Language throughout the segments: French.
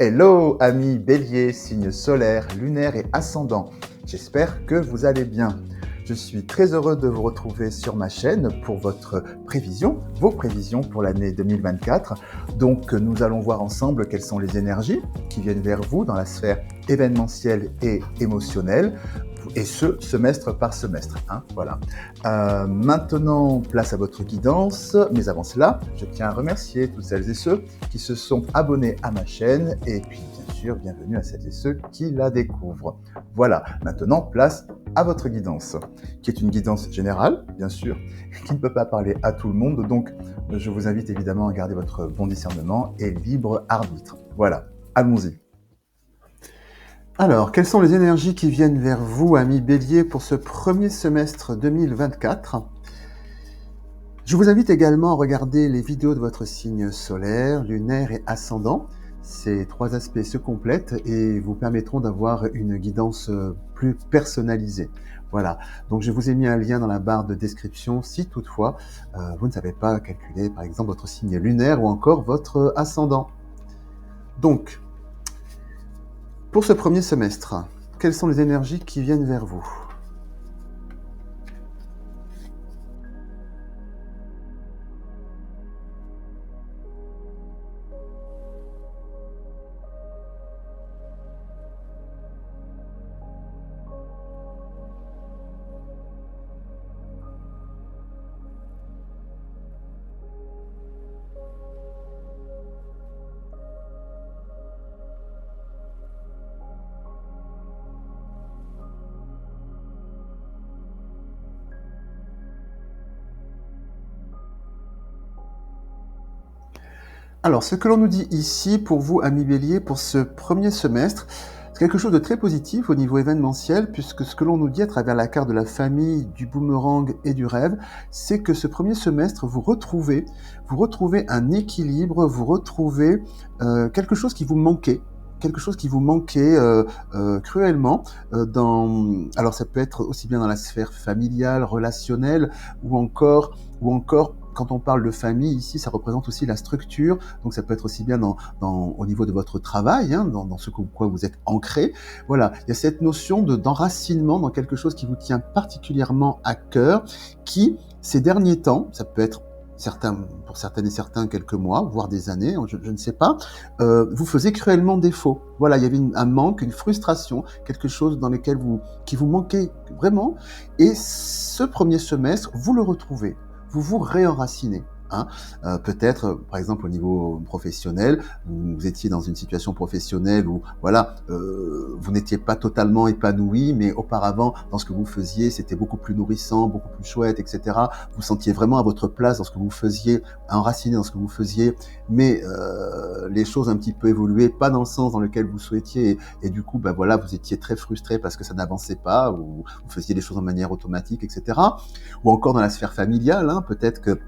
Hello amis bélier, signe solaire, lunaire et ascendant. J'espère que vous allez bien. Je suis très heureux de vous retrouver sur ma chaîne pour votre prévision, vos prévisions pour l'année 2024. Donc nous allons voir ensemble quelles sont les énergies qui viennent vers vous dans la sphère événementielle et émotionnelle, et ce, semestre par semestre. Voilà. Maintenant, place à votre guidance. Mais avant cela, je tiens à remercier toutes celles et ceux qui se sont abonnés à ma chaîne, et puis bien sûr, bienvenue à celles et ceux qui la découvrent. Voilà, maintenant, place à votre guidance, qui est une guidance générale, bien sûr, qui ne peut pas parler à tout le monde, donc je vous invite évidemment à garder votre bon discernement et libre arbitre. Voilà, allons-y. Alors, quelles sont les énergies qui viennent vers vous, amis bélier, pour ce premier semestre 2024 ? Je vous invite également à regarder les vidéos de votre signe solaire, lunaire et ascendant. Ces trois aspects se complètent et vous permettront d'avoir une guidance plus personnalisée. Voilà, donc je vous ai mis un lien dans la barre de description si toutefois vous ne savez pas calculer par exemple votre signe lunaire ou encore votre ascendant. Donc, pour ce premier semestre, quelles sont les énergies qui viennent vers vous ? Alors, ce que l'on nous dit ici pour vous, amis bélier, pour ce premier semestre, c'est quelque chose de très positif au niveau événementiel, puisque ce que l'on nous dit à travers la carte de la famille, du boomerang et du rêve, c'est que ce premier semestre, vous retrouvez un équilibre, vous retrouvez quelque chose qui vous manquait. Quelque chose qui vous manquait cruellement alors ça peut être aussi bien dans la sphère familiale, relationnelle, ou encore quand on parle de famille ici, ça représente aussi la structure, donc ça peut être aussi bien au niveau de votre travail, dans ce quoi vous êtes ancré. Voilà, il y a cette notion d'enracinement dans quelque chose qui vous tient particulièrement à cœur, qui ces derniers temps, ça peut être pour certaines et certains quelques mois, voire des années, je ne sais pas, vous faisait cruellement défaut. Voilà, il y avait un manque, une frustration, quelque chose qui vous manquait vraiment. Et ce premier semestre, vous le retrouvez, vous vous réenracinez. Peut-être, par exemple, au niveau professionnel, vous étiez dans une situation professionnelle où, voilà, vous n'étiez pas totalement épanoui, mais auparavant, dans ce que vous faisiez, c'était beaucoup plus nourrissant, beaucoup plus chouette, etc. Vous sentiez vraiment à votre place dans ce que vous faisiez, enraciné dans ce que vous faisiez, mais les choses un petit peu évoluaient, pas dans le sens dans lequel vous souhaitiez, et du coup, voilà, vous étiez très frustré parce que ça n'avançait pas, ou vous faisiez les choses de manière automatique, etc. Ou encore dans la sphère familiale, peut-être que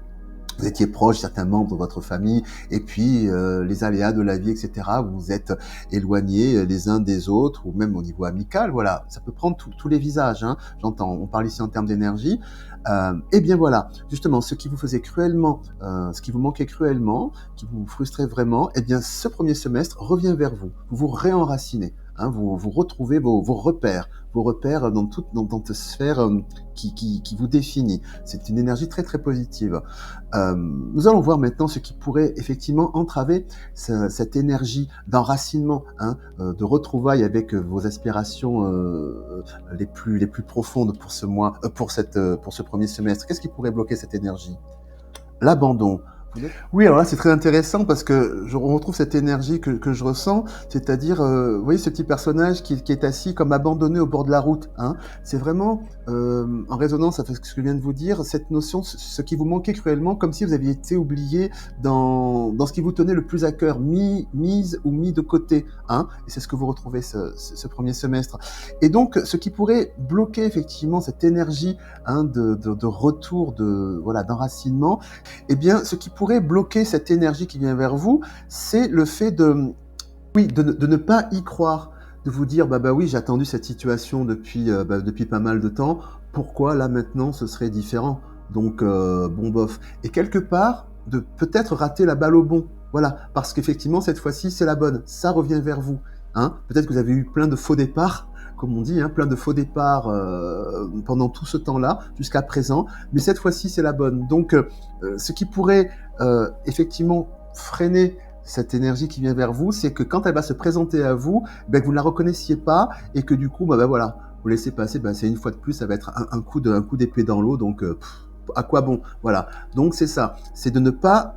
vous étiez proche certains membres de votre famille, et puis les aléas de la vie, etc. Vous vous êtes éloignés les uns des autres, ou même au niveau amical. Voilà, ça peut prendre tous les visages. J'entends, on parle ici en termes d'énergie. Et bien voilà, justement, ce qui vous faisait cruellement, ce qui vous manquait cruellement, qui vous frustrait vraiment, eh bien ce premier semestre revient vers vous. Vous vous réenracinez. Vous retrouvez vos repères dans toute sphère qui vous définit. C'est une énergie très très positive. Nous allons voir maintenant ce qui pourrait effectivement entraver cette énergie d'enracinement, de retrouvailles avec vos aspirations les plus profondes pour ce mois, pour ce premier semestre. Qu'est-ce qui pourrait bloquer cette énergie ? L'abandon. Oui, alors là, c'est très intéressant parce que on retrouve cette énergie que je ressens, c'est-à-dire, vous voyez ce petit personnage qui est assis comme abandonné au bord de la route. C'est vraiment, en résonance avec ce que je viens de vous dire, cette notion, ce qui vous manquait cruellement, comme si vous aviez été oublié dans ce qui vous tenait le plus à cœur, mis de côté. Et c'est ce que vous retrouvez ce premier semestre. Et donc, ce qui pourrait bloquer effectivement cette énergie de retour, d'enracinement, eh bien, ce qui pourrait bloquer cette énergie qui vient vers vous, c'est le fait de ne pas y croire, de vous dire oui, j'ai attendu cette situation depuis pas mal de temps, pourquoi là maintenant ce serait différent ? Donc bof. Et quelque part, de peut-être rater la balle au bond. Voilà, parce qu'effectivement, cette fois-ci, c'est la bonne. Ça revient vers vous. Hein. Peut-être que vous avez eu plein de faux départs, comme on dit, hein, plein de faux départs pendant tout ce temps-là, jusqu'à présent, mais cette fois-ci, c'est la bonne. Donc, ce qui pourrait effectivement freiner cette énergie qui vient vers vous, c'est que quand elle va se présenter à vous, ben, que vous ne la reconnaissiez pas et que du coup, ben voilà, vous laissez passer, ben, c'est une fois de plus, ça va être un coup d'épée dans l'eau, donc à quoi bon? Voilà. Donc c'est ça, c'est de ne pas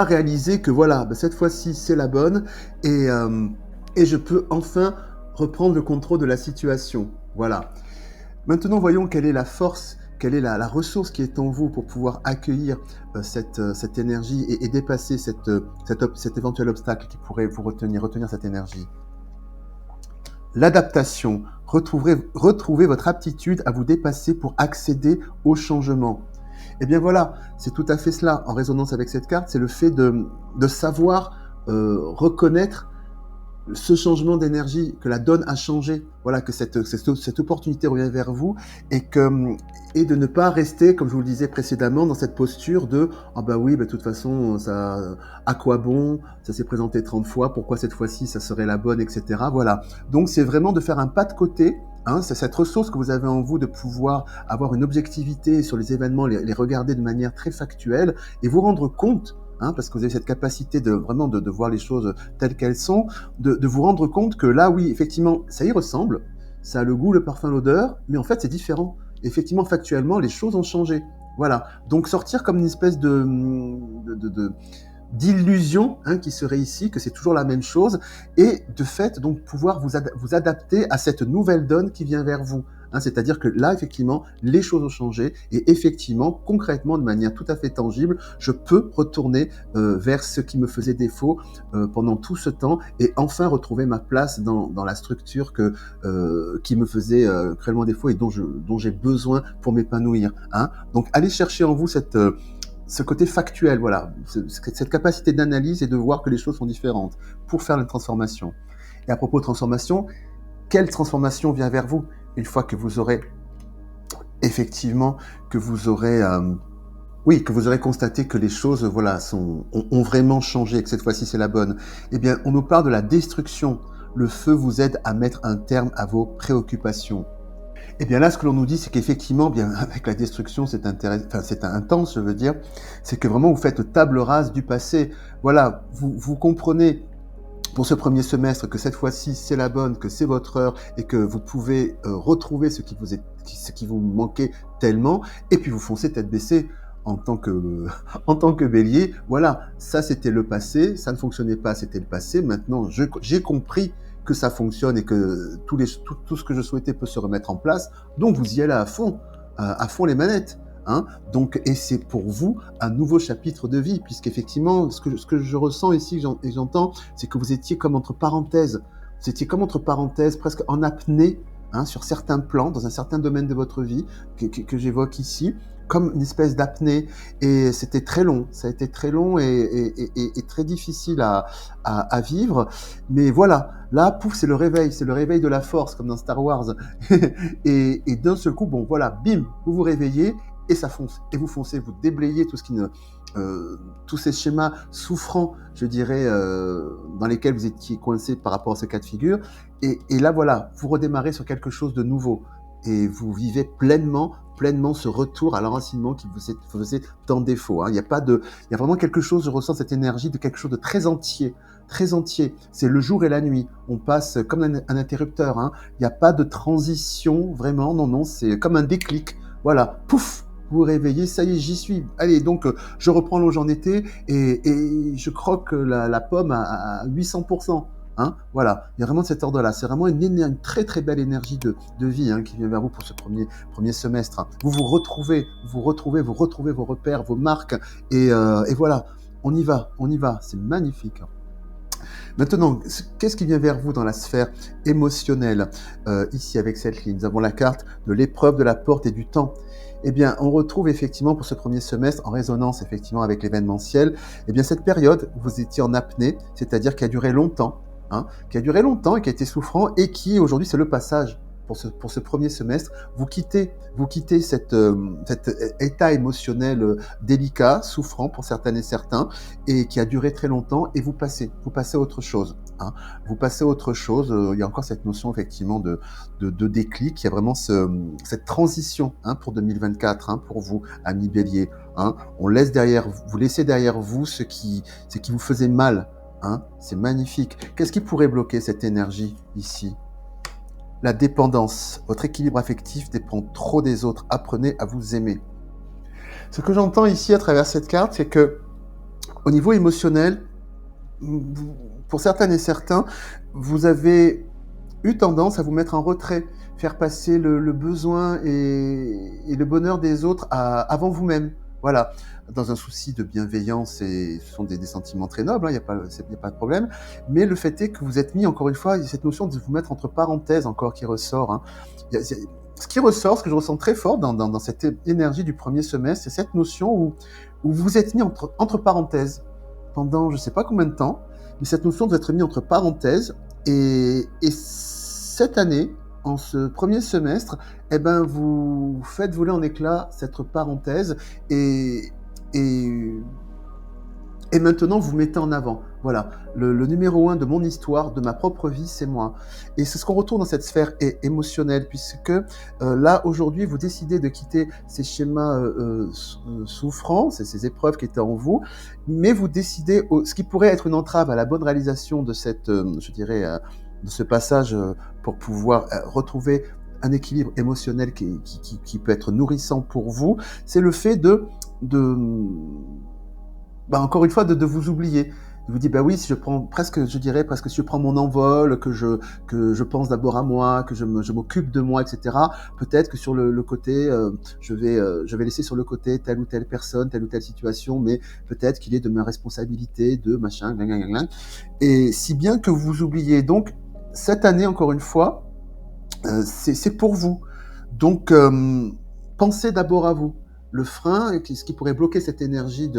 réaliser que voilà, ben, cette fois-ci c'est la bonne et, euh, et je peux enfin reprendre le contrôle de la situation. Voilà. Maintenant, voyons quelle est la force, quelle est la ressource qui est en vous pour pouvoir accueillir cette énergie et dépasser cet éventuel obstacle qui pourrait vous retenir cette énergie. L'adaptation. Retrouvez votre aptitude à vous dépasser pour accéder au changement. Eh bien voilà, c'est tout à fait cela, en résonance avec cette carte, c'est le fait de savoir reconnaître ce changement d'énergie, que la donne a changé, voilà, que cette opportunité revient vers vous et de ne pas rester, comme je vous le disais précédemment, dans cette posture de « Ah bah oui, bah, de toute façon, ça, à quoi bon? Ça s'est présenté 30 fois, pourquoi cette fois-ci ça serait la bonne, etc. » Voilà. Donc c'est vraiment de faire un pas de côté, hein, c'est cette ressource que vous avez en vous de pouvoir avoir une objectivité sur les événements, les regarder de manière très factuelle et vous rendre compte, hein, parce que vous avez cette capacité de vraiment de voir les choses telles qu'elles sont, de vous rendre compte que là, oui, effectivement, ça y ressemble, ça a le goût, le parfum, l'odeur, mais en fait, c'est différent. Effectivement, factuellement, les choses ont changé. Voilà. Donc, sortir comme une espèce d'illusion, hein, qui serait ici, que c'est toujours la même chose, et de fait, donc, pouvoir vous adapter à cette nouvelle donne qui vient vers vous. Hein, c'est-à-dire que là, effectivement, les choses ont changé, et effectivement, concrètement, de manière tout à fait tangible, je peux retourner vers ce qui me faisait défaut pendant tout ce temps, et enfin retrouver ma place dans la structure qui me faisait cruellement défaut et dont j'ai besoin pour m'épanouir. Hein. Donc, allez chercher en vous ce côté factuel, voilà, cette capacité d'analyse et de voir que les choses sont différentes pour faire la transformation. Et à propos de transformation, quelle transformation vient vers vous une fois que vous aurez effectivement, que vous aurez constaté que les choses, voilà, ont vraiment changé et que cette fois-ci c'est la bonne. Eh bien, on nous parle de la destruction. Le feu vous aide à mettre un terme à vos préoccupations. Eh bien là, ce que l'on nous dit, c'est qu'effectivement, bien avec la destruction, c'est intense, je veux dire, c'est que vraiment vous faites table rase du passé. Voilà, vous comprenez pour ce premier semestre que cette fois-ci c'est la bonne, que c'est votre heure et que vous pouvez retrouver ce qui vous manquait tellement, et puis vous foncez tête baissée en tant que en tant que bélier. Voilà, ça c'était le passé, ça ne fonctionnait pas, c'était le passé. Maintenant, j'ai compris que ça fonctionne et que tout ce que je souhaitais peut se remettre en place. Donc vous y allez à fond les manettes. Hein. Donc, et c'est pour vous un nouveau chapitre de vie, puisqu'effectivement, ce que je ressens ici et j'entends, c'est que vous étiez comme entre parenthèses. Vous étiez comme entre parenthèses, presque en apnée, hein, sur certains plans, dans un certain domaine de votre vie, que j'évoque ici, comme une espèce d'apnée. Et c'était très long, ça a été très long et très difficile à vivre. Mais voilà, là, pouf, c'est le réveil de la force, comme dans Star Wars. et d'un seul coup, bon, voilà, bim, vous vous réveillez, et ça fonce, et vous foncez, vous déblayez tous ces schémas souffrants, je dirais, dans lesquels vous étiez coincé par rapport à ce cas de figure, et là voilà, vous redémarrez sur quelque chose de nouveau, et vous vivez pleinement ce retour à l'enracinement qui vous faisait tant défaut. Hein. Il y a vraiment quelque chose, je ressens cette énergie de quelque chose de très entier, très entier. C'est le jour et la nuit. On passe comme un interrupteur. Hein. Il n'y a pas de transition, vraiment, non, c'est comme un déclic. Voilà, pouf, vous vous réveillez, ça y est, j'y suis. Allez, donc, je reprends là où j'en étais et je croque la pomme à 800%. Hein, voilà, il y a vraiment cet ordre-là. C'est vraiment une très très belle énergie de vie, hein, qui vient vers vous pour ce premier semestre. Vous retrouvez vos repères, vos marques, et voilà, on y va, c'est magnifique. Maintenant, qu'est-ce qui vient vers vous dans la sphère émotionnelle ici avec cette ligne? Nous avons la carte de l'épreuve, de la porte et du temps. Eh bien, on retrouve effectivement pour ce premier semestre, en résonance effectivement avec l'événementiel, eh bien cette période où vous étiez en apnée, c'est-à-dire qui a duré longtemps, hein, qui a duré longtemps et qui a été souffrant, et qui aujourd'hui c'est le passage. pour ce premier semestre. Vous quittez cet état émotionnel délicat, souffrant pour certaines et certains, et qui a duré très longtemps, et vous passez à autre chose. Hein. Vous passez à autre chose. Il y a encore cette notion effectivement de déclic. Il y a vraiment cette transition pour 2024, pour vous, amis Bélier. Vous laissez derrière vous ce qui vous faisait mal. C'est magnifique. Qu'est-ce qui pourrait bloquer cette énergie ici? La dépendance. Votre équilibre affectif dépend trop des autres. Apprenez à vous aimer. Ce que j'entends ici à travers cette carte, c'est que au niveau émotionnel, pour certaines et certains, vous avez eu tendance à vous mettre en retrait, faire passer le besoin et le bonheur des autres avant vous-même. Voilà, dans un souci de bienveillance, et ce sont des sentiments très nobles, il n'y a pas de problème, mais le fait est que vous êtes mis, encore une fois, cette notion de vous mettre entre parenthèses encore qui ressort. Ce qui ressort, ce que je ressens très fort dans cette énergie du premier semestre, c'est cette notion où vous êtes mis entre parenthèses pendant je ne sais pas combien de temps, mais cette notion d'être mis entre parenthèses, et cette année, en ce premier semestre, vous faites voler en éclats cette parenthèse, et, et, et maintenant vous mettez en avant. Voilà, le numéro 1 de mon histoire, de ma propre vie, c'est moi. Et c'est ce qu'on retrouve dans cette sphère émotionnelle, puisque là, aujourd'hui, vous décidez de quitter ces schémas souffrants, ces épreuves qui étaient en vous, mais vous décidez, ce qui pourrait être une entrave à la bonne réalisation de cette, je dirais, de ce passage pour pouvoir retrouver un équilibre émotionnel qui peut être nourrissant pour vous, c'est le fait encore une fois, de vous oublier. De vous dire, oui, si je prends presque si je prends mon envol, que je pense d'abord à moi, que je m'occupe de moi, etc. Peut-être que sur le côté, je vais laisser sur le côté telle ou telle personne, telle ou telle situation, mais peut-être qu'il est de ma responsabilité, de machin, et si bien que vous oubliez. Donc, cette année, encore une fois, c'est pour vous. Donc, pensez d'abord à vous. Le frein, ce qui pourrait bloquer cette énergie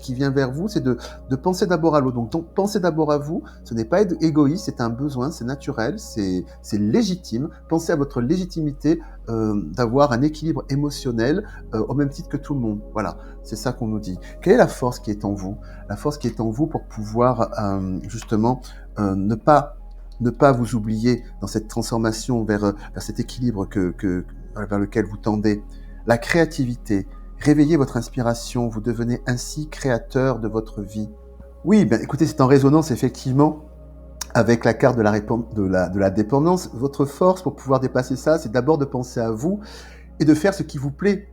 qui vient vers vous, c'est de penser d'abord à l'autre. Donc, pensez d'abord à vous. Ce n'est pas égoïste, c'est un besoin, c'est naturel, c'est légitime. Pensez à votre légitimité d'avoir un équilibre émotionnel au même titre que tout le monde. Voilà, c'est ça qu'on nous dit. Quelle est la force qui est en vous? La force qui est en vous pour pouvoir justement ne pas vous oublier dans cette transformation vers cet équilibre vers lequel vous tendez. La créativité. Réveillez votre inspiration, vous devenez ainsi créateur de votre vie. Oui, écoutez, c'est en résonance effectivement avec la carte de la dépendance. Votre force pour pouvoir dépasser ça, c'est d'abord de penser à vous et de faire ce qui vous plaît.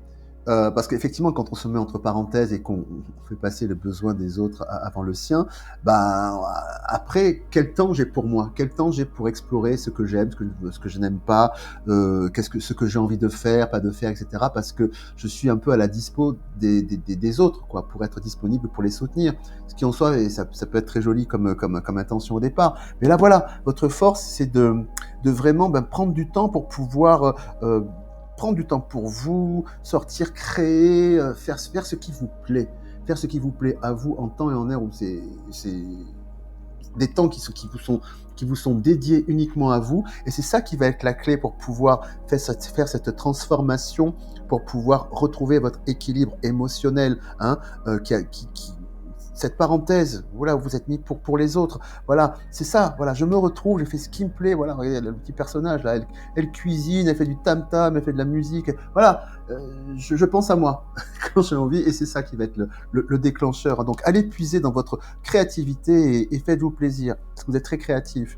Parce qu'effectivement, quand on se met entre parenthèses et qu'on fait passer le besoin des autres avant le sien, après, quel temps j'ai pour moi? Quel temps j'ai pour explorer ce que j'aime, ce que je n'aime pas, ce que j'ai envie de faire, pas de faire, etc. Parce que je suis un peu à la dispo des autres, quoi, pour être disponible pour les soutenir. Ce qui en soi, et ça peut être très joli comme intention au départ. Mais là, voilà, votre force, c'est de vraiment prendre du temps pour pouvoir prendre du temps pour vous, sortir, créer, faire ce qui vous plaît. Faire ce qui vous plaît à vous en temps et en heure où c'est des temps qui vous sont dédiés uniquement à vous. Et c'est ça qui va être la clé pour pouvoir faire cette transformation, pour pouvoir retrouver votre équilibre émotionnel, cette parenthèse, voilà, où vous êtes mis pour les autres. Voilà, c'est ça. Voilà, je me retrouve, j'ai fait ce qui me plaît. Voilà, regardez le petit personnage là, elle cuisine, elle fait du tam-tam, elle fait de la musique. Voilà, je pense à moi quand j'ai envie, et c'est ça qui va être le déclencheur. Donc, allez puiser dans votre créativité et faites-vous plaisir, parce que vous êtes très créatif.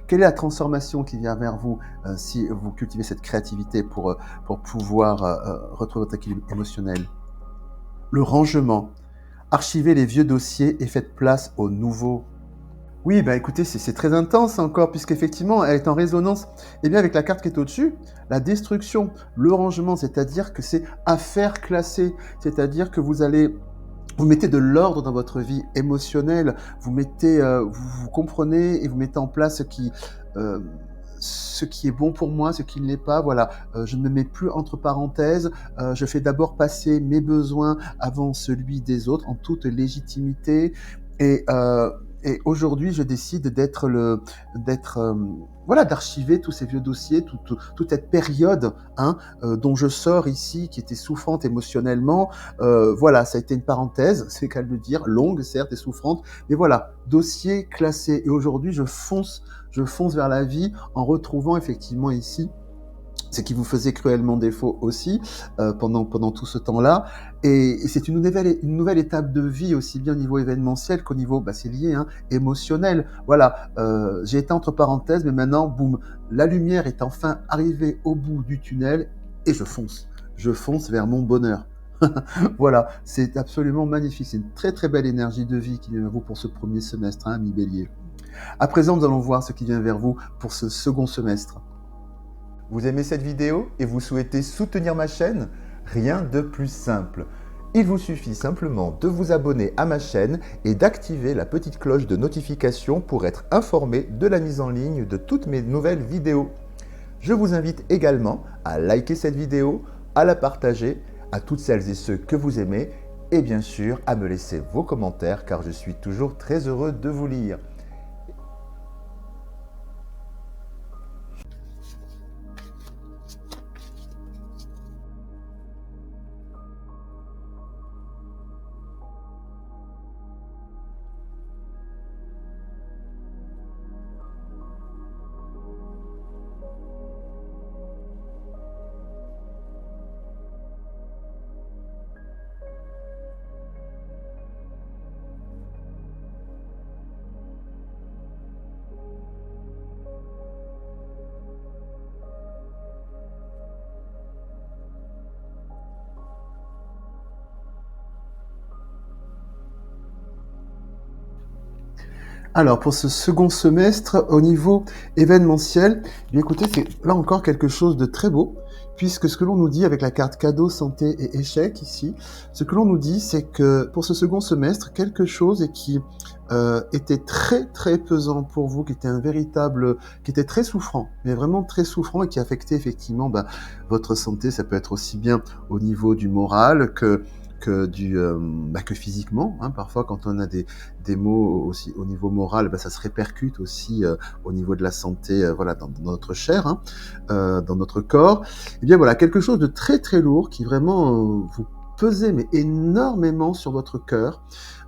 Quelle est la transformation qui vient vers vous si vous cultivez cette créativité pour pouvoir retrouver votre équilibre émotionnel? Le rangement. Archivez les vieux dossiers et faites place aux nouveaux. Oui, écoutez, c'est très intense encore, puisqu'effectivement, elle est en résonance avec la carte qui est au-dessus, la destruction, le rangement, c'est-à-dire que c'est affaire classée, c'est-à-dire que vous mettez de l'ordre dans votre vie émotionnelle, vous comprenez et vous mettez en place ce qui est bon pour moi, ce qui ne l'est pas. Voilà, je ne me mets plus entre parenthèses, je fais d'abord passer mes besoins avant celui des autres en toute légitimité, et et aujourd'hui, je décide d'être, voilà, d'archiver tous ces vieux dossiers, toute cette période, hein, dont je sors ici, qui était souffrante émotionnellement. Voilà, ça a été une parenthèse, c'est le cas de le dire, longue certes et souffrante, mais voilà, dossier classé. Et aujourd'hui, je fonce vers la vie en retrouvant effectivement ici ce qui vous faisait cruellement défaut aussi pendant tout ce temps-là. Et c'est une nouvelle étape de vie, aussi bien au niveau événementiel qu'au niveau, bah, c'est lié, hein, émotionnel. Voilà, j'ai été entre parenthèses, mais maintenant, boum, la lumière est enfin arrivée au bout du tunnel et je fonce. Je fonce vers mon bonheur. Voilà, c'est absolument magnifique. C'est une très très belle énergie de vie qui vient vers vous pour ce premier semestre, hein, ami Bélier. À présent, nous allons voir ce qui vient vers vous pour ce second semestre. Vous aimez cette vidéo et vous souhaitez soutenir ma chaîne? Rien de plus simple. Il vous suffit simplement de vous abonner à ma chaîne et d'activer la petite cloche de notification pour être informé de la mise en ligne de toutes mes nouvelles vidéos. Je vous invite également à liker cette vidéo, à la partager à toutes celles et ceux que vous aimez et bien sûr à me laisser vos commentaires car je suis toujours très heureux de vous lire. Alors, pour ce second semestre, au niveau événementiel, eh bien écoutez, c'est là encore quelque chose de très beau, puisque ce que l'on nous dit avec la carte cadeau, santé et échec ici, ce que l'on nous dit, c'est que pour ce second semestre, quelque chose et qui était très très pesant pour vous, qui était très souffrant, mais vraiment très souffrant et qui affectait effectivement votre santé. Ça peut être aussi bien au niveau du moral que physiquement, hein. Parfois, quand on a des maux aussi au niveau moral, ça se répercute aussi au niveau de la santé, voilà, dans notre chair, hein, dans notre corps. Et bien voilà, quelque chose de très très lourd qui vraiment vous pesait mais énormément sur votre cœur,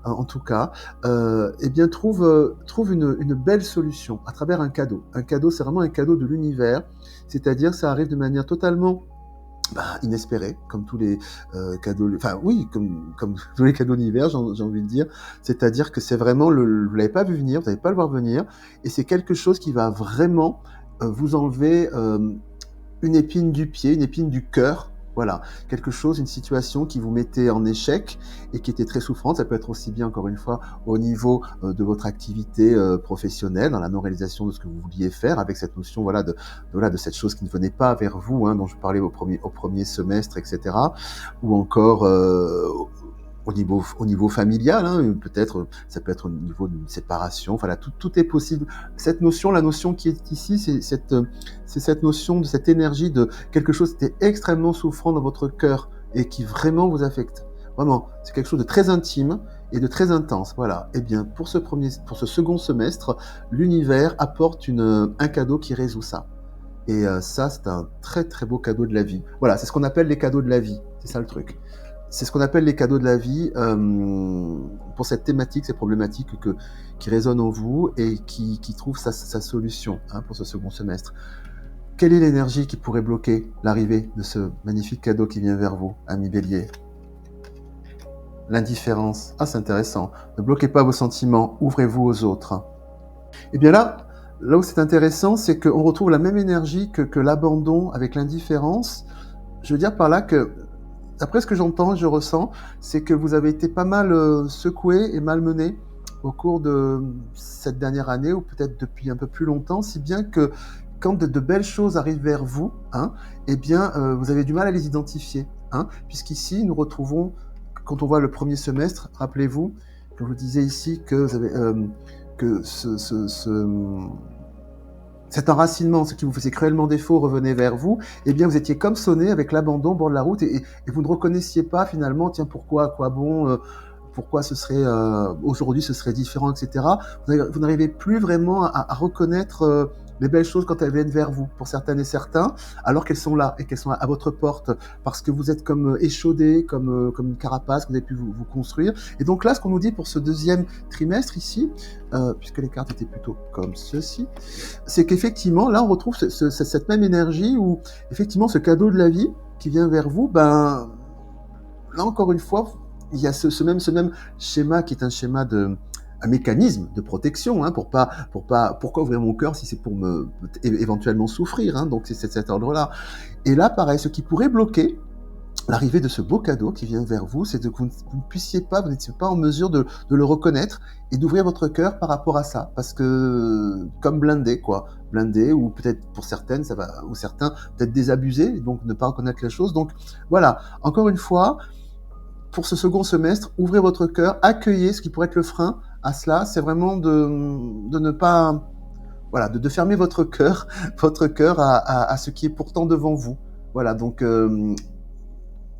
en tout cas, eh bien trouve une belle solution à travers un cadeau. Un cadeau, c'est vraiment un cadeau de l'univers, c'est-à-dire ça arrive de manière totalement inespéré, comme tous les cadeaux, enfin oui, comme tous les cadeaux d'hiver, j'ai envie de dire. C'est-à-dire que c'est vraiment vous l'avez pas vu venir, vous n'allez pas le voir venir, et c'est quelque chose qui va vraiment vous enlever une épine du pied, une épine du cœur. Voilà, quelque chose, une situation qui vous mettait en échec et qui était très souffrante. Ça peut être aussi bien, encore une fois, au niveau de votre activité professionnelle, dans la non-réalisation de ce que vous vouliez faire, avec cette notion, voilà, de cette chose qui ne venait pas vers vous, hein, dont je parlais au premier semestre, etc. Ou encore au niveau familial, hein, peut-être, ça peut être au niveau d'une séparation. Voilà, tout est possible. Cette notion, la notion qui est ici, c'est cette notion de cette énergie de quelque chose qui était extrêmement souffrant dans votre cœur et qui vraiment vous affecte. Vraiment, c'est quelque chose de très intime et de très intense. Voilà. Eh bien, pour ce second semestre, l'univers apporte un cadeau qui résout ça. Et ça, c'est un très très beau cadeau de la vie. Voilà, c'est ce qu'on appelle les cadeaux de la vie. C'est ça le truc. C'est ce qu'on appelle les cadeaux de la vie pour cette thématique, ces problématiques qui résonnent en vous et qui trouvent sa solution, hein, pour ce second semestre. Quelle est l'énergie qui pourrait bloquer l'arrivée de ce magnifique cadeau qui vient vers vous, ami Bélier? L'indifférence. Ah, c'est intéressant. Ne bloquez pas vos sentiments, ouvrez-vous aux autres. Et bien là où c'est intéressant, c'est qu'on retrouve la même énergie que l'abandon avec l'indifférence. Je veux dire par là que, d'après ce que j'entends, je ressens, c'est que vous avez été pas mal secoué et malmené au cours de cette dernière année, ou peut-être depuis un peu plus longtemps, si bien que quand de belles choses arrivent vers vous, hein, eh bien, vous avez du mal à les identifier, hein, puisqu'ici, nous retrouvons, quand on voit le premier semestre, rappelez-vous, que je vous disais ici que vous avez, que cet enracinement, ce qui vous faisait cruellement défaut, revenait vers vous, eh bien, vous étiez comme sonné avec l'abandon au bord de la route et vous ne reconnaissiez pas finalement, tiens, pourquoi, à quoi bon, pourquoi ce serait aujourd'hui ce serait différent, etc. Vous n'arrivez plus vraiment à reconnaître les belles choses quand elles viennent vers vous, pour certaines et certains, alors qu'elles sont là et qu'elles sont à votre porte, parce que vous êtes comme échaudé, comme une carapace que vous avez pu vous construire. Et donc là, ce qu'on nous dit pour ce deuxième trimestre ici, puisque les cartes étaient plutôt comme ceci, c'est qu'effectivement, là, on retrouve cette même énergie où, effectivement, ce cadeau de la vie qui vient vers vous, ben, là, encore une fois, il y a ce même schéma qui est un mécanisme de protection, hein, pourquoi ouvrir mon cœur si c'est pour éventuellement souffrir, hein, donc c'est cet ordre-là. Et là, pareil, ce qui pourrait bloquer l'arrivée de ce beau cadeau qui vient vers vous, c'est que vous ne puissiez pas, vous n'étiez pas en mesure de le reconnaître et d'ouvrir votre cœur par rapport à ça, parce que comme blindé, quoi, blindé, ou peut-être pour certaines, ça va, ou certains peut-être désabusés, donc ne pas reconnaître les choses. Donc voilà, encore une fois, pour ce second semestre, ouvrez votre cœur, accueillez ce qui pourrait être le frein à cela, c'est vraiment de ne pas, voilà, de fermer votre cœur à ce qui est pourtant devant vous. Voilà, donc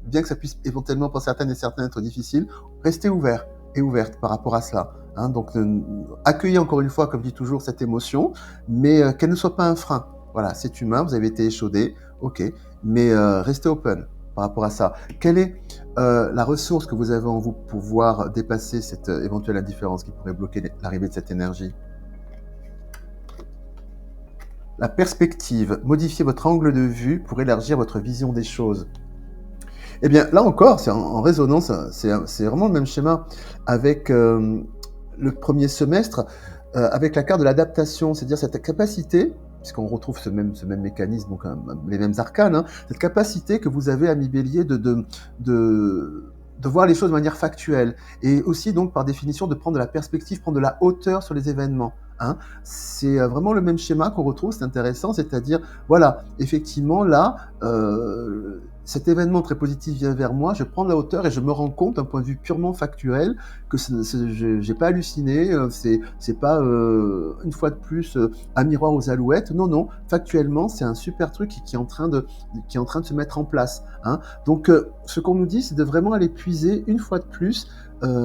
bien que ça puisse éventuellement pour certaines et certains être difficile, restez ouverts et ouverte par rapport à cela. Hein, donc accueillez encore une fois, comme je dis toujours, cette émotion, mais qu'elle ne soit pas un frein. Voilà, c'est humain, vous avez été échaudé, ok, mais restez open par rapport à ça. Quelle est la ressource que vous avez en vous pour pouvoir dépasser cette éventuelle indifférence qui pourrait bloquer l'arrivée de cette énergie? La perspective, modifiez votre angle de vue pour élargir votre vision des choses. Eh bien, là encore, c'est en résonance, c'est vraiment le même schéma avec le premier semestre, avec la carte de l'adaptation, c'est-à-dire cette capacité, puisqu'on retrouve ce même mécanisme, donc les mêmes arcanes, hein, cette capacité que vous avez, ami Bélier, de voir les choses de manière factuelle, et aussi donc par définition de prendre de la perspective, prendre de la hauteur sur les événements. Hein. C'est vraiment le même schéma qu'on retrouve, c'est intéressant, c'est-à-dire, voilà, effectivement, là, cet événement très positif vient vers moi, je prends de la hauteur et je me rends compte d'un point de vue purement factuel que j'ai pas halluciné, c'est pas une fois de plus un miroir aux alouettes, non, factuellement c'est un super truc qui est en train de se mettre en place. Hein. Donc ce qu'on nous dit, c'est de vraiment aller puiser une fois de plus,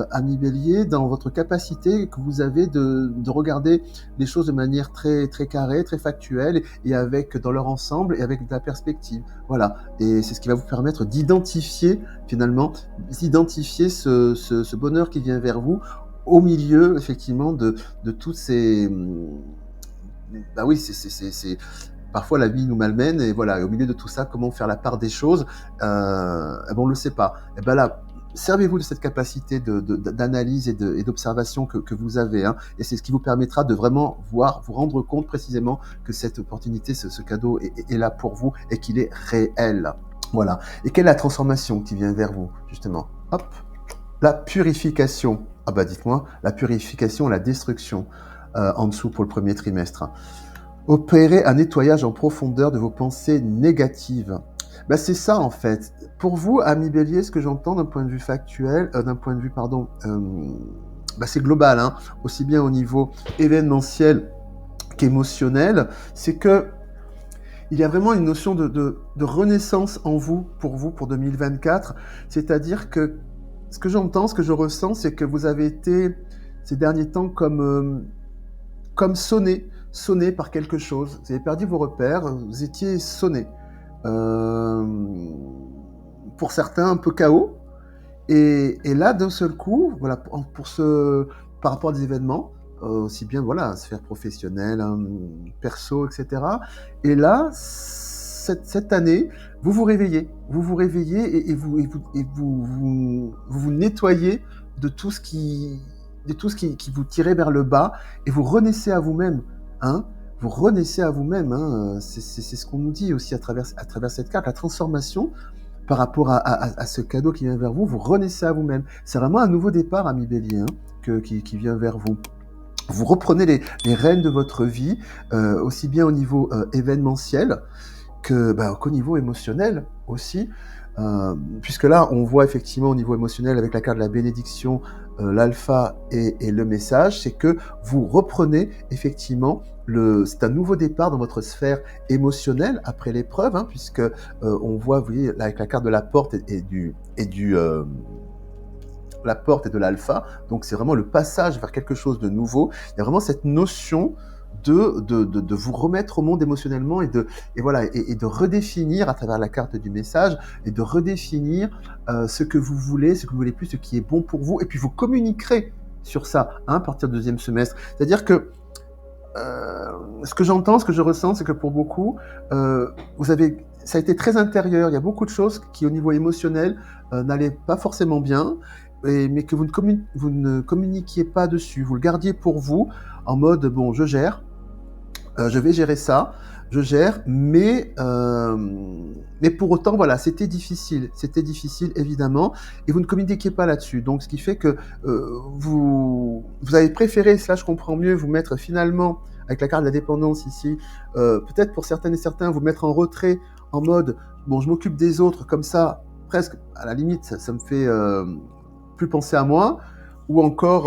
ami Bélier, dans votre capacité que vous avez de regarder les choses de manière très, très carrée, très factuelle, et avec dans leur ensemble et avec de la perspective. Voilà, et c'est ce qui va vous permettre d'identifier finalement, ce bonheur qui vient vers vous au milieu effectivement de toutes ces... Bah oui, c'est parfois la vie nous malmène, et voilà, et au milieu de tout ça, comment faire la part des choses, eh ben, on le sait pas. Et ben là, servez-vous de cette capacité d'analyse et d'observation que vous avez, hein, et c'est ce qui vous permettra de vraiment vous rendre compte précisément que cette opportunité, ce cadeau est là pour vous et qu'il est réel. Voilà. Et quelle est la transformation qui vient vers vous, justement? Hop, la purification. Ah bah dites-moi, la purification, la destruction, en dessous pour le premier trimestre. Opérer un nettoyage en profondeur de vos pensées négatives. Ben c'est ça en fait. Pour vous, ami Bélier, ce que j'entends d'un point de vue factuel, c'est global, hein, aussi bien au niveau événementiel qu'émotionnel, c'est que il y a vraiment une notion de renaissance en vous, pour 2024, c'est-à-dire que ce que j'entends, ce que je ressens, c'est que vous avez été ces derniers temps comme sonné par quelque chose. Vous avez perdu vos repères, vous étiez sonné. Pour certains, un peu chaos. Et là, d'un seul coup, voilà, par rapport à des événements, aussi bien, voilà, sphère professionnelle, hein, perso, etc. Et là, cette année, vous vous réveillez et vous nettoyez de tout ce qui vous tirait vers le bas, et vous renaissez à vous-même, hein. Vous renaissez à vous-même, hein. C'est ce qu'on nous dit aussi à travers cette carte, la transformation par rapport à ce cadeau qui vient vers vous, vous renaissez à vous-même. C'est vraiment un nouveau départ, ami Bélier, hein, qui vient vers vous. Vous reprenez les rênes de votre vie, aussi bien au niveau événementiel qu'au niveau émotionnel aussi, puisque là, on voit effectivement au niveau émotionnel avec la carte de la bénédiction, l'alpha et le message, c'est que vous reprenez effectivement c'est un nouveau départ dans votre sphère émotionnelle après l'épreuve, hein, puisque on voit, vous voyez, là, avec la carte de la porte et du la porte est de l'alpha, donc c'est vraiment le passage vers quelque chose de nouveau. Il y a vraiment cette notion de vous remettre au monde émotionnellement et voilà, et de redéfinir à travers la carte du message et de redéfinir ce que vous voulez, ce que vous voulez plus, ce qui est bon pour vous. Et puis vous communiquerez sur ça à partir du deuxième semestre. C'est-à-dire que ce que j'entends, ce que je ressens, c'est que pour beaucoup, ça a été très intérieur. Il y a beaucoup de choses qui, au niveau émotionnel, n'allaient pas forcément bien, mais que vous ne communiquiez pas dessus. Vous le gardiez pour vous, en mode bon, je gère, je vais gérer ça, je gère, mais pour autant, voilà, c'était difficile évidemment, et vous ne communiquiez pas là-dessus. Donc, ce qui fait que vous avez préféré, cela je comprends mieux, vous mettre finalement avec la carte de la dépendance ici, peut-être pour certaines et certains, vous mettre en retrait, en mode bon, je m'occupe des autres comme ça, presque à la limite, ça me fait plus penser à moi, ou encore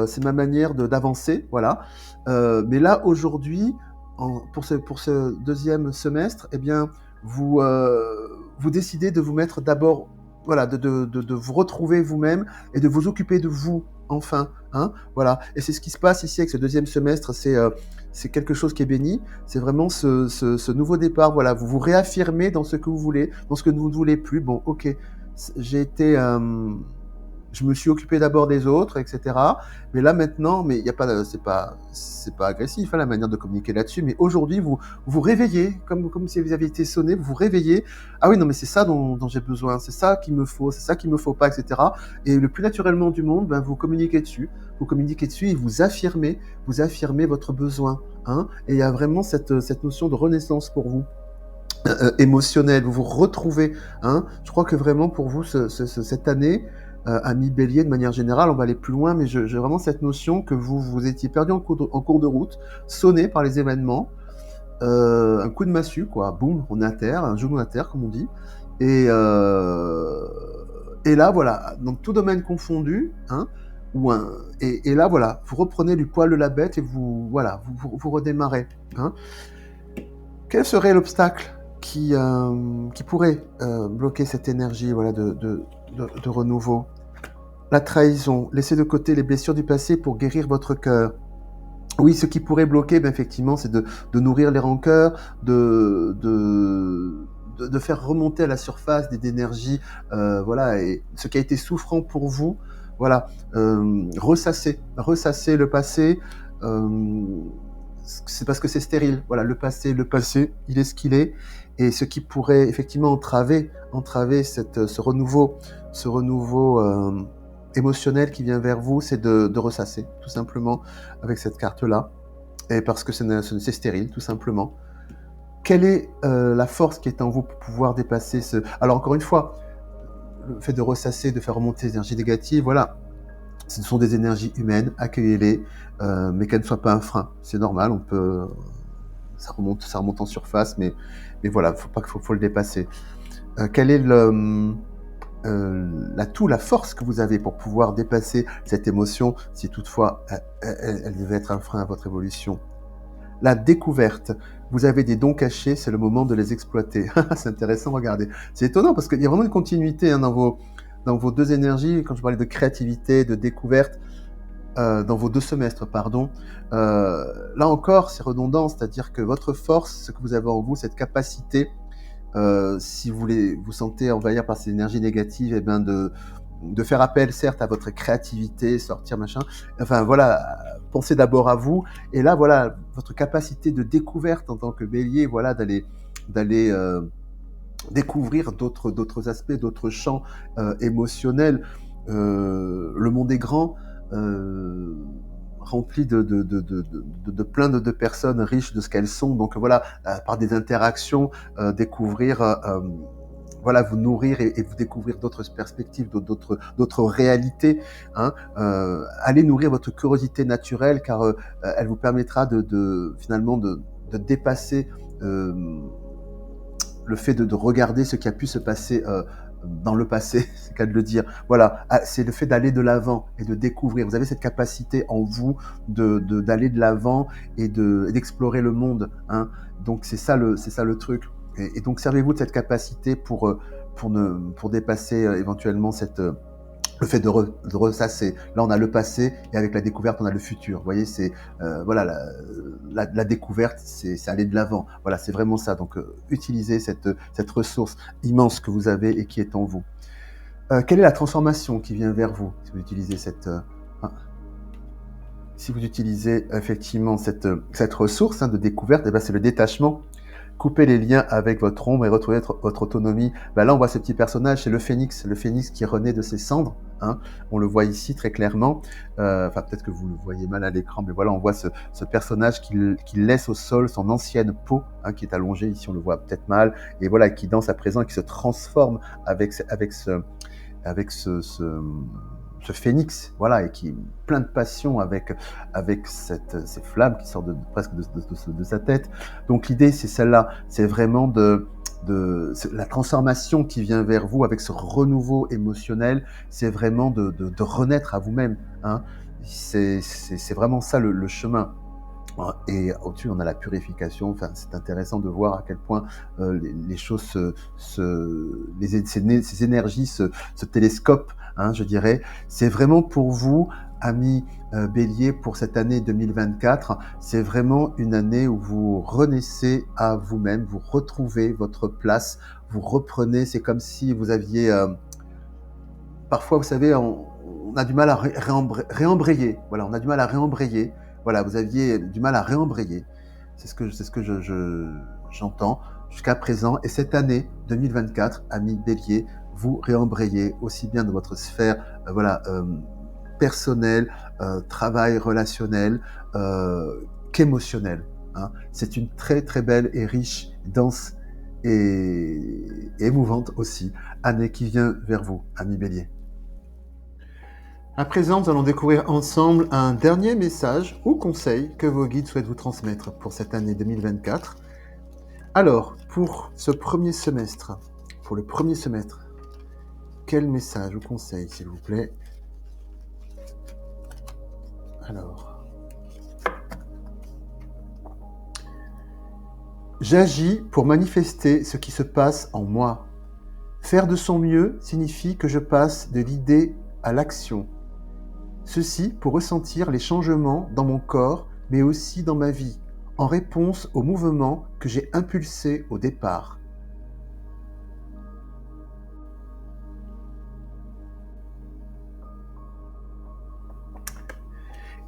c'est ma manière d'avancer, voilà. Mais là aujourd'hui, pour ce deuxième semestre, eh bien, vous décidez de vous mettre d'abord, voilà, de vous retrouver vous-même et de vous occuper de vous, enfin, hein, voilà. Et c'est ce qui se passe ici avec ce deuxième semestre, c'est quelque chose qui est béni, c'est vraiment ce nouveau départ, voilà, vous vous réaffirmez dans ce que vous voulez, dans ce que vous ne voulez plus. Bon, ok, j'ai été... je me suis occupé d'abord des autres, etc. Mais là maintenant, mais il y a pas, c'est pas agressif la manière de communiquer là-dessus. Mais aujourd'hui, vous vous réveillez, comme si vous aviez été sonné, vous vous réveillez. Ah oui, non, mais c'est ça dont j'ai besoin, c'est ça qu'il me faut, c'est ça qu'il me faut pas, etc. Et le plus naturellement du monde, ben, vous communiquez dessus et vous affirmez votre besoin. Hein, et il y a vraiment cette notion de renaissance pour vous. Émotionnelle, vous vous retrouvez. Hein, je crois que vraiment pour vous, cette année, amis Bélier, de manière générale, on va aller plus loin, mais j'ai vraiment cette notion que vous étiez perdu en cours de route, sonné par les événements, un coup de massue, quoi, boum, on est à terre, un genou à terre, comme on dit, et là, voilà, dans tout domaine confondu, hein, et là, voilà, vous reprenez du poil de la bête et voilà, vous redémarrez. Hein. Quel serait l'obstacle qui pourrait bloquer cette énergie, voilà, de renouveau? La trahison, laissez de côté les blessures du passé pour guérir votre cœur. Oui, ce qui pourrait bloquer, ben, effectivement, c'est de nourrir les rancœurs, de faire remonter à la surface d'énergie, voilà, et ce qui a été souffrant pour vous, voilà, ressasser le passé, c'est parce que c'est stérile, voilà, le passé, il est ce qu'il est, et ce qui pourrait effectivement entraver ce renouveau émotionnel qui vient vers vous, c'est de ressasser, tout simplement, avec cette carte-là, et parce que c'est stérile, tout simplement. Quelle est la force qui est en vous pour pouvoir dépasser ce... Alors, encore une fois, le fait de ressasser, de faire remonter les énergies négatives, voilà, ce sont des énergies humaines, accueillez-les, mais qu'elles ne soient pas un frein. C'est normal, on peut... Ça remonte en surface, mais voilà, faut le dépasser. Quel est l'atout, la force que vous avez pour pouvoir dépasser cette émotion, si toutefois elle devait être un frein à votre évolution? La découverte. Vous avez des dons cachés, c'est le moment de les exploiter. C'est intéressant, regardez. C'est étonnant parce qu'il y a vraiment une continuité hein, dans vos deux énergies. Quand je parlais de créativité, de découverte, dans vos deux semestres, pardon. Là encore, c'est redondant, c'est-à-dire que votre force, ce que vous avez en vous, cette capacité, si vous vous sentez envahir par ces énergies négatives, eh ben de faire appel, certes, à votre créativité, sortir, machin. Enfin, voilà, pensez d'abord à vous. Et là, voilà, votre capacité de découverte en tant que bélier, voilà, d'aller découvrir d'autres aspects, d'autres champs émotionnels. Le monde est grand, rempli de plein de personnes riches de ce qu'elles sont. Donc voilà, par des interactions, découvrir... voilà, vous nourrir et vous découvrir d'autres perspectives, d'autres réalités. Hein. Allez nourrir votre curiosité naturelle, car elle vous permettra finalement de dépasser le fait de regarder ce qui a pu se passer dans le passé, c'est le cas de le dire. Voilà, c'est le fait d'aller de l'avant et de découvrir. Vous avez cette capacité en vous d'aller de l'avant et d'explorer le monde. Hein. Donc c'est ça le truc. Et donc servez-vous de cette capacité pour dépasser éventuellement le fait de ressasser. Là, on a le passé et avec la découverte, on a le futur. Vous voyez, c'est voilà, la découverte, c'est aller de l'avant. Voilà, c'est vraiment ça. Donc, utilisez cette ressource immense que vous avez et qui est en vous. Quelle est la transformation qui vient vers vous si vous utilisez hein, si vous utilisez effectivement cette ressource de découverte, eh ben, c'est le détachement. Couper les liens avec votre ombre et retrouver votre autonomie. Ben là, on voit ce petit personnage, c'est le phénix qui renaît de ses cendres. Hein. On le voit ici très clairement. Enfin, peut-être que vous le voyez mal à l'écran, mais voilà, on voit ce personnage qui laisse au sol son ancienne peau, qui est allongée. Ici, on le voit peut-être mal, et voilà, qui danse à présent et qui se transforme avec ce phénix, voilà, et qui est plein de passion avec ces flammes qui sortent presque de sa tête. Donc l'idée, c'est celle-là, c'est vraiment c'est la transformation qui vient vers vous avec ce renouveau émotionnel, c'est vraiment de renaître à vous-même. Hein. C'est vraiment ça le chemin. Et au-dessus, on a la purification. Enfin, c'est intéressant de voir à quel point les choses ces énergies se télescopent, je dirais. C'est vraiment pour vous, amis Bélier, pour cette année 2024, c'est vraiment une année où vous renaissez à vous-même, vous retrouvez votre place, vous reprenez. C'est comme si vous aviez parfois, vous savez, on a du mal à réembrayer. Voilà, on a du mal à réembrayer. Voilà, vous aviez du mal à réembrayer. C'est ce que j'entends jusqu'à présent. Et cette année 2024, amis Bélier, vous réembrayez aussi bien dans votre sphère personnelle, travail relationnel, qu'émotionnel. Hein. C'est une très très belle et riche, dense et émouvante aussi année qui vient vers vous, amis Bélier. À présent, nous allons découvrir ensemble un dernier message ou conseil que vos guides souhaitent vous transmettre pour cette année 2024. Alors, pour le premier semestre, quel message ou conseil, s'il vous plaît? Alors, j'agis pour manifester ce qui se passe en moi. Faire de son mieux signifie que je passe de l'idée à l'action. Ceci pour ressentir les changements dans mon corps, mais aussi dans ma vie, en réponse aux mouvements que j'ai impulsés au départ.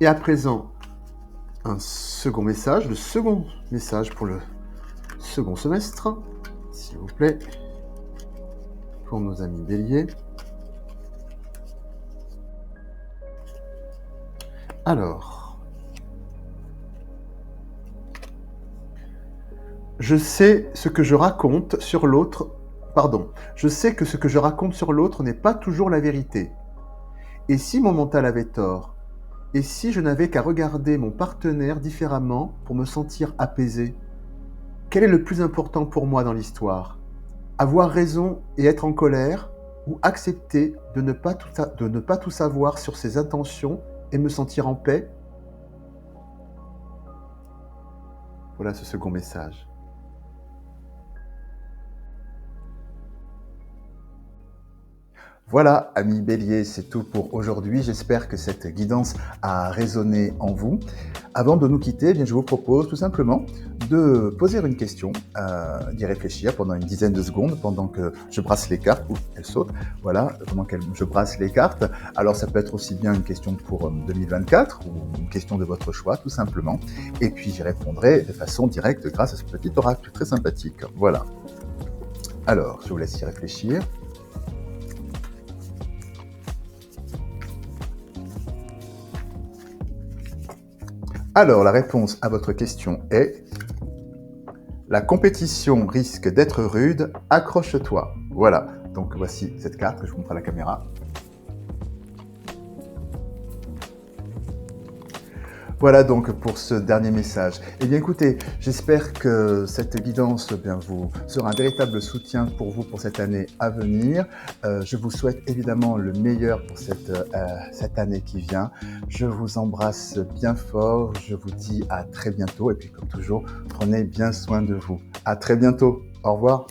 Et à présent, le second message pour le second semestre, s'il vous plaît, pour nos amis Bélier. Alors, je sais que ce que je raconte sur l'autre n'est pas toujours la vérité. Et si mon mental avait tort? Et si je n'avais qu'à regarder mon partenaire différemment pour me sentir apaisé? Quel est le plus important pour moi dans l'histoire? Avoir raison et être en colère, ou accepter de ne pas tout savoir sur ses intentions et me sentir en paix? Voilà ce second message. Voilà, amis Bélier, c'est tout pour aujourd'hui. J'espère que cette guidance a résonné en vous. Avant de nous quitter, je vous propose tout simplement de poser une question, d'y réfléchir pendant une dizaine de secondes pendant que je brasse les cartes, ou elles sautent, voilà, pendant que je brasse les cartes. Alors ça peut être aussi bien une question pour 2024 ou une question de votre choix, tout simplement. Et puis j'y répondrai de façon directe grâce à ce petit oracle très sympathique. Voilà. Alors, je vous laisse y réfléchir. Alors, la réponse à votre question est: la compétition risque d'être rude, accroche-toi. Voilà, donc voici cette carte que je vous montre à la caméra. Voilà donc pour ce dernier message. Eh bien écoutez, j'espère que cette guidance vous sera un véritable soutien pour vous pour cette année à venir. Je vous souhaite évidemment le meilleur pour cette année qui vient. Je vous embrasse bien fort, je vous dis à très bientôt et puis comme toujours, prenez bien soin de vous. À très bientôt, au revoir.